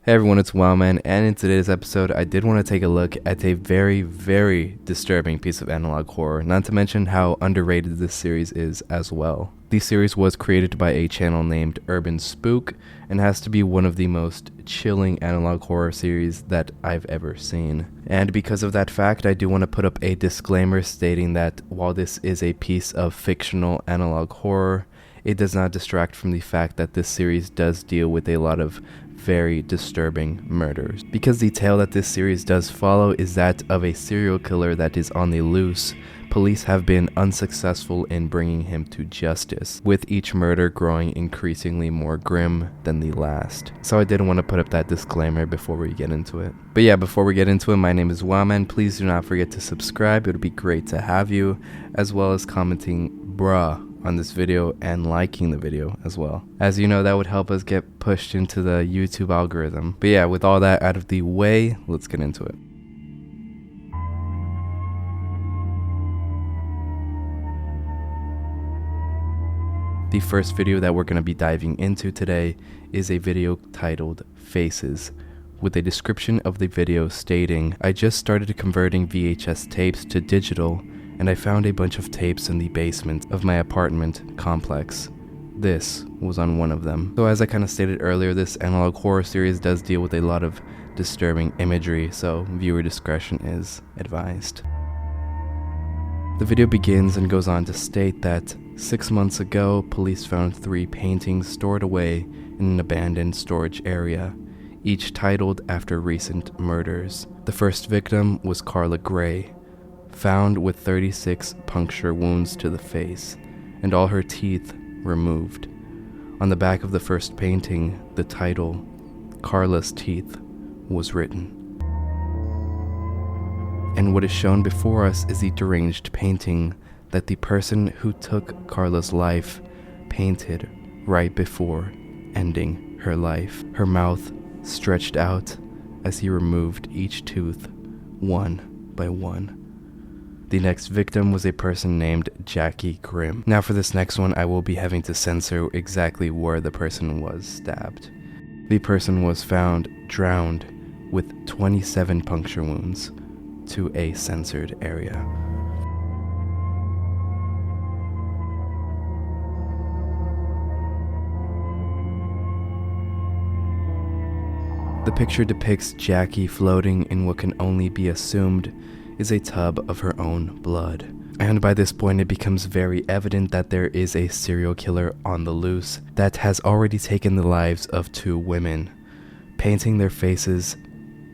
Hey everyone, it's WOWMAN, and in today's episode, I did want to take a look at a very, very disturbing piece of analog horror, not to mention how underrated this series is as well. The series was created by a channel named Urban Spook, and has to be one of the most chilling analog horror series that I've ever seen. And because of that fact, I do want to put up a disclaimer stating that while this is a piece of fictional analog horror, it does not distract from the fact that this series does deal with a lot of very disturbing murders. Because the tale that this series does follow is that of a serial killer that is on the loose, police have been unsuccessful in bringing him to justice, with each murder growing increasingly more grim than the last. So I did want to put up that disclaimer before we get into it. But yeah, before we get into it, my name is WOWMAN. Please do not forget to subscribe. It would be great to have you, as well as commenting bruh on this video and liking the video as well. As you know, that would help us get pushed into the YouTube algorithm. But yeah, with all that out of the way, let's get into it. The first video that we're going to be diving into today is a video titled Faces, with a description of the video stating, "I just started converting VHS tapes to digital, and I found a bunch of tapes in the basement of my apartment complex. This was on one of them." So as I kind of stated earlier, this analog horror series does deal with a lot of disturbing imagery, so viewer discretion is advised. The video begins and goes on to state that 6 months ago, police found 3 paintings stored away in an abandoned storage area, each titled after recent murders. The first victim was Carla Gray, found with 36 puncture wounds to the face, and all her teeth removed. On the back of the first painting, the title, Carla's Teeth, was written. And what is shown before us is the deranged painting that the person who took Carla's life painted right before ending her life. Her mouth stretched out as he removed each tooth, one by one. The next victim was a person named Jackie Grimm. Now for this next one, I will be having to censor exactly where the person was stabbed. The person was found drowned with 27 puncture wounds to a censored area. The picture depicts Jackie floating in what can only be assumed is a tub of her own blood. And by this point, it becomes very evident that there is a serial killer on the loose that has already taken the lives of 2 women, painting their faces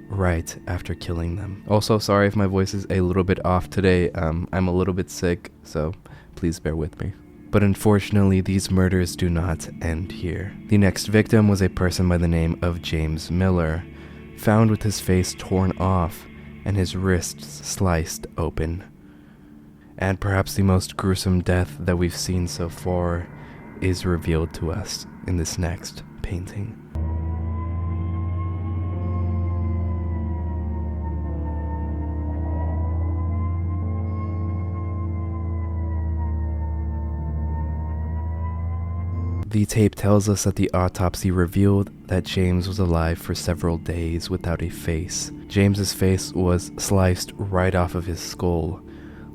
right after killing them. Also, sorry if my voice is a little bit off today. I'm a little bit sick, so please bear with me. But unfortunately, these murders do not end here. The next victim was a person by the name of James Miller, found with his face torn off and his wrists sliced open. And perhaps the most gruesome death that we've seen so far is revealed to us in this next painting. The tape tells us that the autopsy revealed that James was alive for several days without a face. James's face was sliced right off of his skull,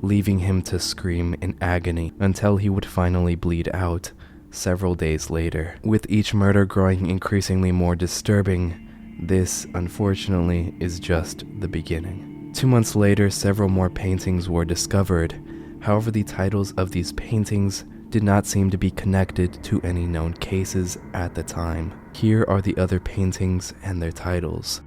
leaving him to scream in agony until he would finally bleed out several days later. With each murder growing increasingly more disturbing, this, unfortunately, is just the beginning. 2 months later, several more paintings were discovered. However, the titles of these paintings did not seem to be connected to any known cases at the time. Here are the other paintings and their titles.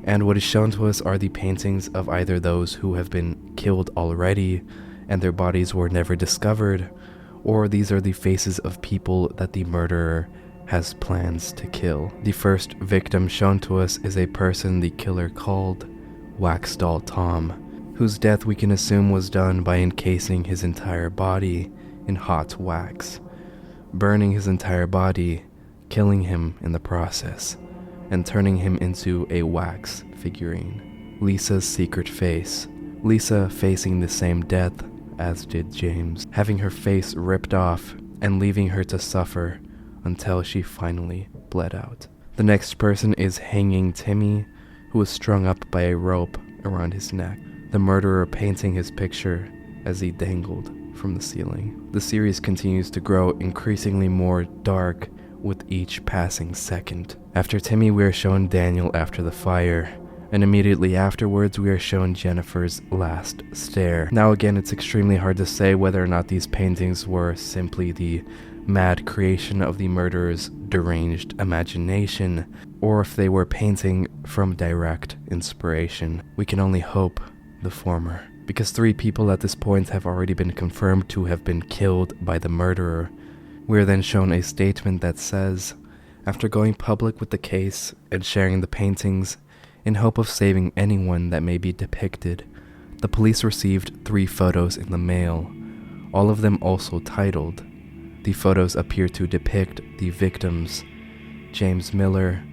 And what is shown to us are the paintings of either those who have been killed already and their bodies were never discovered, or these are the faces of people that the murderer has plans to kill. The first victim shown to us is a person the killer called Wax Doll Tom, whose death we can assume was done by encasing his entire body in hot wax, burning his entire body, killing him in the process, and turning him into a wax figurine. Lisa's secret face. Lisa facing the same death as did James, having her face ripped off and leaving her to suffer until she finally bled out. The next person is hanging Timmy, who was strung up by a rope around his neck, the murderer painting his picture as he dangled from the ceiling. The series continues to grow increasingly more dark with each passing second. After Timmy, we are shown Daniel after the fire, and immediately afterwards we are shown Jennifer's last stare. Now again, it's extremely hard to say whether or not these paintings were simply the mad creation of the murderer's deranged imagination, or if they were painting from direct inspiration. We can only hope the former, because 3 people at this point have already been confirmed to have been killed by the murderer. We are then shown a statement that says, after going public with the case and sharing the paintings in hope of saving anyone that may be depicted, the police received 3 photos in the mail, all of them also titled. The photos appear to depict the victims, James Miller,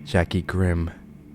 Jackie Grimm,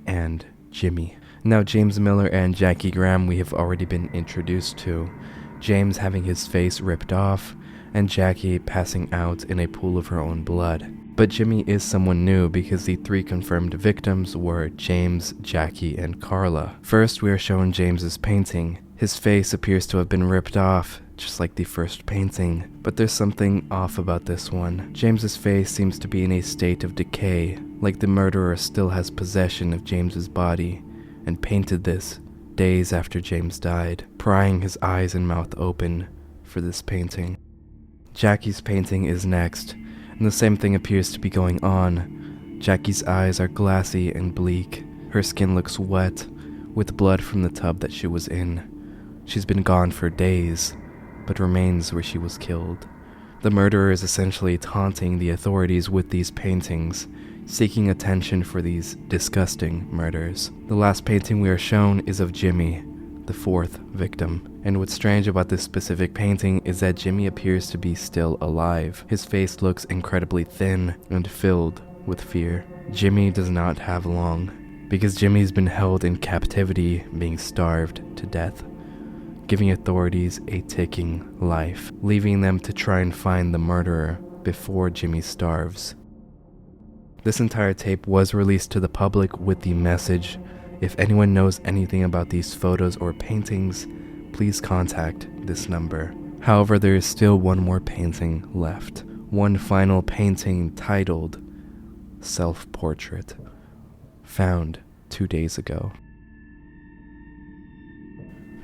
and Jimmy. Now, James Miller and Jackie Graham we have already been introduced to, James having his face ripped off, and Jackie passing out in a pool of her own blood. But Jimmy is someone new because the 3 confirmed victims were James, Jackie, and Carla. First, we are shown James's painting. His face appears to have been ripped off, just like the first painting, but there's something off about this one. James's face seems to be in a state of decay, like the murderer still has possession of James's body, and painted this days after James died, prying his eyes and mouth open for this painting. Jackie's painting is next, and the same thing appears to be going on. Jackie's eyes are glassy and bleak. Her skin looks wet, with blood from the tub that she was in. She's been gone for days, but remains where she was killed. The murderer is essentially taunting the authorities with these paintings, seeking attention for these disgusting murders. The last painting we are shown is of Jimmy, the 4th victim. And what's strange about this specific painting is that Jimmy appears to be still alive. His face looks incredibly thin and filled with fear. Jimmy does not have long, because Jimmy's been held in captivity, being starved to death, giving authorities a ticking life, leaving them to try and find the murderer before Jimmy starves. This entire tape was released to the public with the message, if anyone knows anything about these photos or paintings, please contact this number. However, there is still one more painting left. One final painting titled Self-Portrait, found 2 days ago.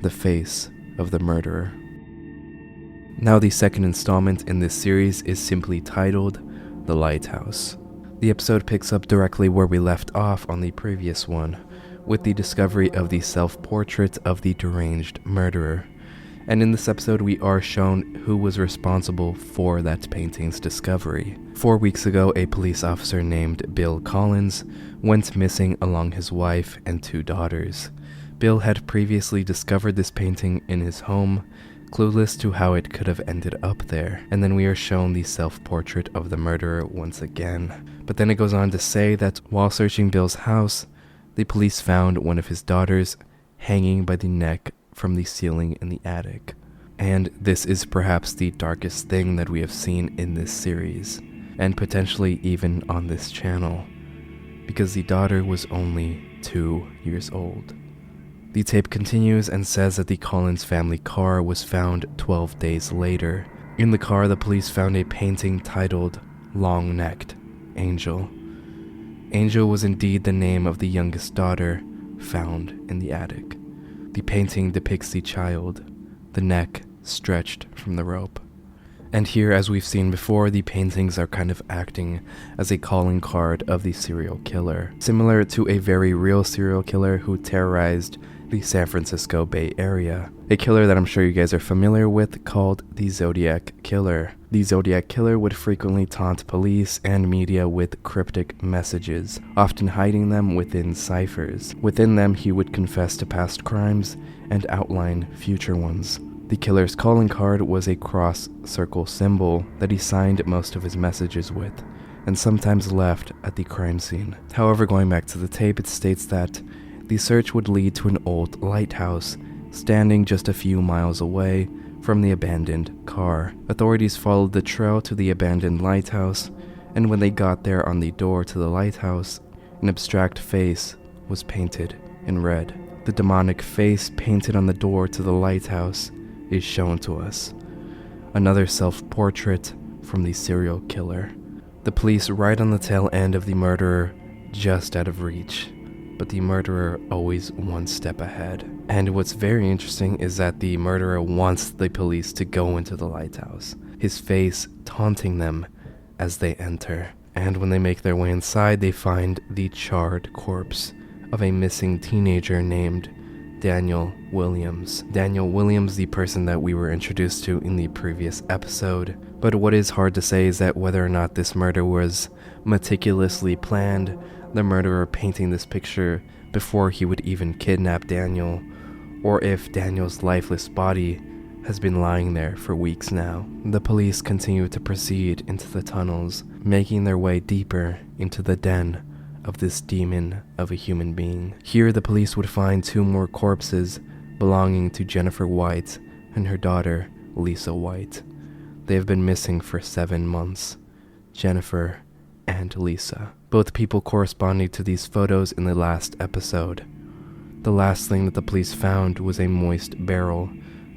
The face of the murderer. Now the second installment in this series is simply titled The Lighthouse. The episode picks up directly where we left off on the previous one, with the discovery of the self-portrait of the deranged murderer. And in this episode we are shown who was responsible for that painting's discovery. 4 weeks ago, a police officer named Bill Collins went missing along his wife and 2 daughters. Bill had previously discovered this painting in his home, clueless to how it could have ended up there. And then we are shown the self-portrait of the murderer once again. But then it goes on to say that while searching Bill's house, the police found one of his daughters hanging by the neck from the ceiling in the attic. And this is perhaps the darkest thing that we have seen in this series, and potentially even on this channel, because the daughter was only 2 years old. The tape continues and says that the Collins family car was found 12 days later. In the car, the police found a painting titled Long-Necked Angel. Angel was indeed the name of the youngest daughter found in the attic. The painting depicts the child, the neck stretched from the rope. And here, as we've seen before, the paintings are kind of acting as a calling card of the serial killer, similar to a very real serial killer who terrorized the San Francisco Bay Area. A killer that I'm sure you guys are familiar with called the Zodiac Killer. The Zodiac Killer would frequently taunt police and media with cryptic messages, often hiding them within ciphers. Within them, he would confess to past crimes and outline future ones. The killer's calling card was a cross-circle symbol that he signed most of his messages with, and sometimes left at the crime scene. However, going back to the tape, it states that the search would lead to an old lighthouse standing just a few miles away from the abandoned car. Authorities followed the trail to the abandoned lighthouse, and when they got there on the door to the lighthouse, an abstract face was painted in red. The demonic face painted on the door to the lighthouse is shown to us. Another self-portrait from the serial killer. The police right on the tail end of the murderer, just out of reach, but the murderer always one step ahead. And what's very interesting is that the murderer wants the police to go into the lighthouse, his face taunting them as they enter. And when they make their way inside, they find the charred corpse of a missing teenager named Daniel Williams. Daniel Williams, the person that we were introduced to in the previous episode. But what is hard to say is that whether or not this murder was meticulously planned, the murderer painting this picture before he would even kidnap Daniel, or if Daniel's lifeless body has been lying there for weeks now. The police continue to proceed into the tunnels, making their way deeper into the den of this demon of a human being. Here the police would find 2 more corpses belonging to Jennifer White and her daughter, Lisa White. They have been missing for 7 months. Jennifer and Lisa. Both people corresponding to these photos in the last episode. The last thing that the police found was a moist barrel,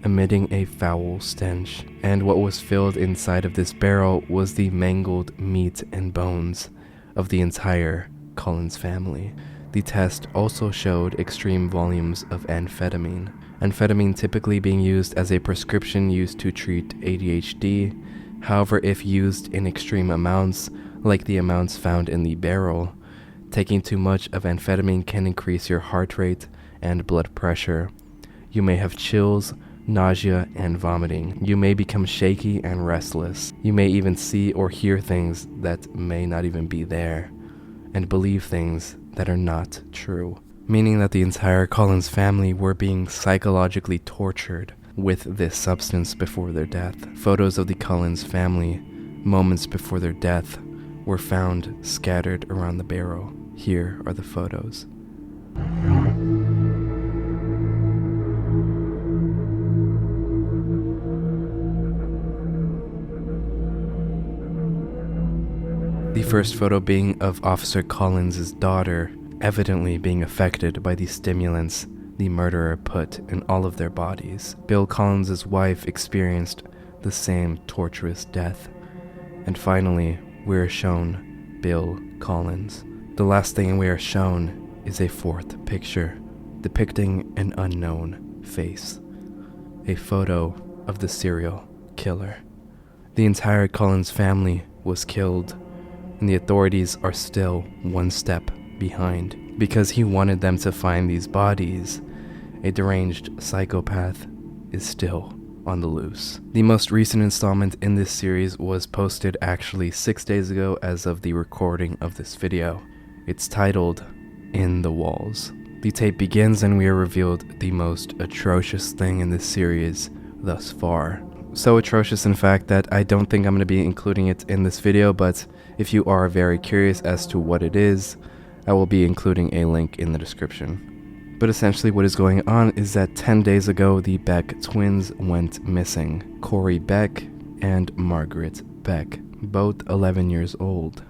emitting a foul stench. And what was filled inside of this barrel was the mangled meat and bones of the entire Collins family. The test also showed extreme volumes of amphetamine. Amphetamine typically being used as a prescription used to treat ADHD. However, if used in extreme amounts, like the amounts found in the barrel, taking too much of amphetamine can increase your heart rate and blood pressure. You may have chills, nausea, and vomiting. You may become shaky and restless. You may even see or hear things that may not even be there, and believe things that are not true, meaning that the entire Collins family were being psychologically tortured with this substance before their death. Photos of the Collins family, moments before their death, were found scattered around the barrel. Here are the photos. The first photo being of Officer Collins' daughter, evidently being affected by the stimulants the murderer put in all of their bodies. Bill Collins' wife experienced the same torturous death. And finally, we are shown Bill Collins. The last thing we are shown is a 4th picture depicting an unknown face. A photo of the serial killer. The entire Collins family was killed, and the authorities are still one step behind because he wanted them to find these bodies. A deranged psychopath is still on the loose. The most recent installment in this series was posted actually 6 days ago as of the recording of this video. It's titled In the Walls. The tape begins and we are revealed the most atrocious thing in this series thus far. So atrocious in fact that I don't think I'm going to be including it in this video, but if you are very curious as to what it is, I will be including a link in the description. But essentially what is going on is that 10 days ago the Beck twins went missing. Corey Beck and Margaret Beck, both 11 years old.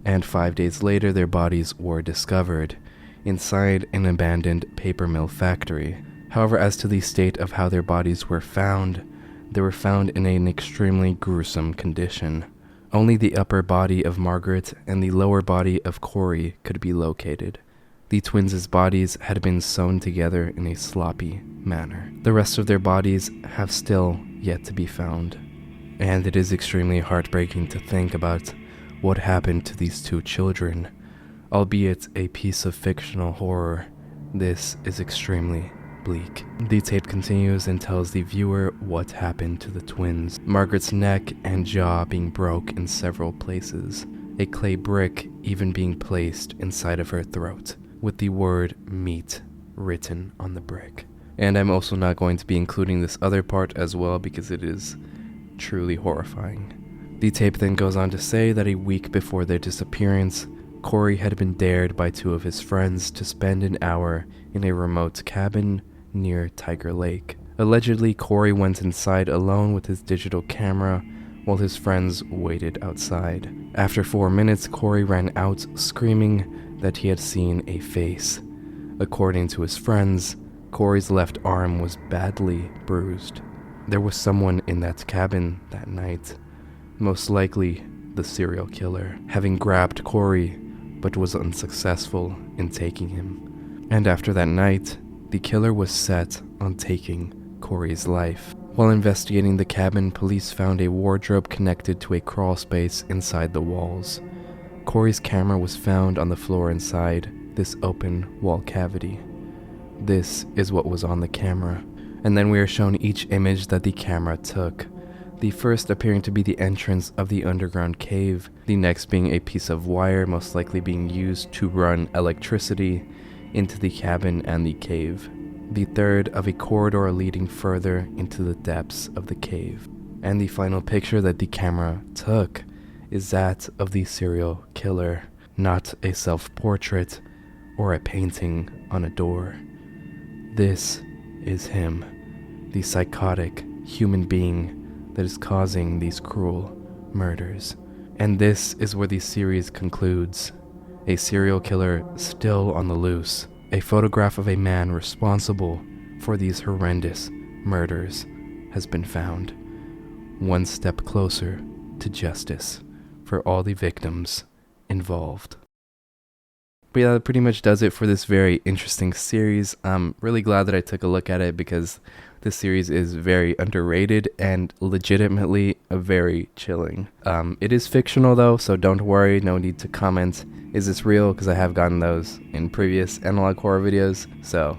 And 5 days later their bodies were discovered inside an abandoned paper mill factory. However, as to the state of how their bodies were found, they were found in an extremely gruesome condition. Only the upper body of Margaret and the lower body of Corey could be located. The twins' bodies had been sewn together in a sloppy manner. The rest of their bodies have still yet to be found. And it is extremely heartbreaking to think about what happened to these 2 children. Albeit a piece of fictional horror, this is extremely bleak. The tape continues and tells the viewer what happened to the twins. Margaret's neck and jaw being broke in several places. A clay brick even being placed inside of her throat, with the word meat written on the brick. And I'm also not going to be including this other part as well because it is truly horrifying. The tape then goes on to say that a week before their disappearance, Corey had been dared by 2 of his friends to spend an hour in a remote cabin near Tiger Lake. Allegedly, Corey went inside alone with his digital camera while his friends waited outside. After 4 minutes, Corey ran out screaming that he had seen a face. According to his friends, Corey's left arm was badly bruised. There was someone in that cabin that night, most likely the serial killer, having grabbed Corey but was unsuccessful in taking him. And after that night, the killer was set on taking Corey's life. While investigating the cabin, police found a wardrobe connected to a crawl space inside the walls. Corey's camera was found on the floor inside this open wall cavity. This is what was on the camera, and then we are shown each image that the camera took. The first appearing to be the entrance of the underground cave, the next being a piece of wire most likely being used to run electricity into the cabin and the cave. The third of a corridor leading further into the depths of the cave. And the final picture that the camera took is that of the serial killer, not a self-portrait or a painting on a door. This is him, the psychotic human being that is causing these cruel murders. And this is where the series concludes. A serial killer still on the loose. A photograph of a man responsible for these horrendous murders has been found. One step closer to justice for all the victims involved. But yeah, that pretty much does it for this very interesting series. I'm really glad that I took a look at it because this series is very underrated and legitimately very chilling. It is fictional though, so don't worry, no need to comment, is this real? Because I have gotten those in previous analog horror videos, so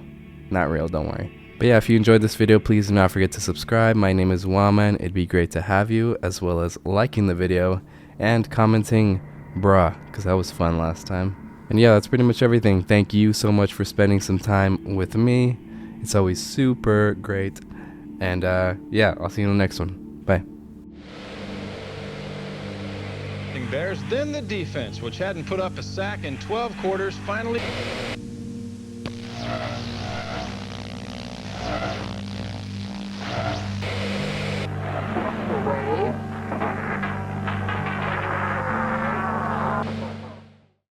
not real, don't worry. But yeah, if you enjoyed this video, please do not forget to subscribe. My name is WOWMAN, it'd be great to have you, as well as liking the video and commenting bruh, because that was fun last time. And yeah, that's pretty much everything. Thank you so much for spending some time with me. It's always super great. And yeah, I'll see you in the next one. Bye. Bears, then the defense, which hadn't put up a sack in 12 quarters, finally...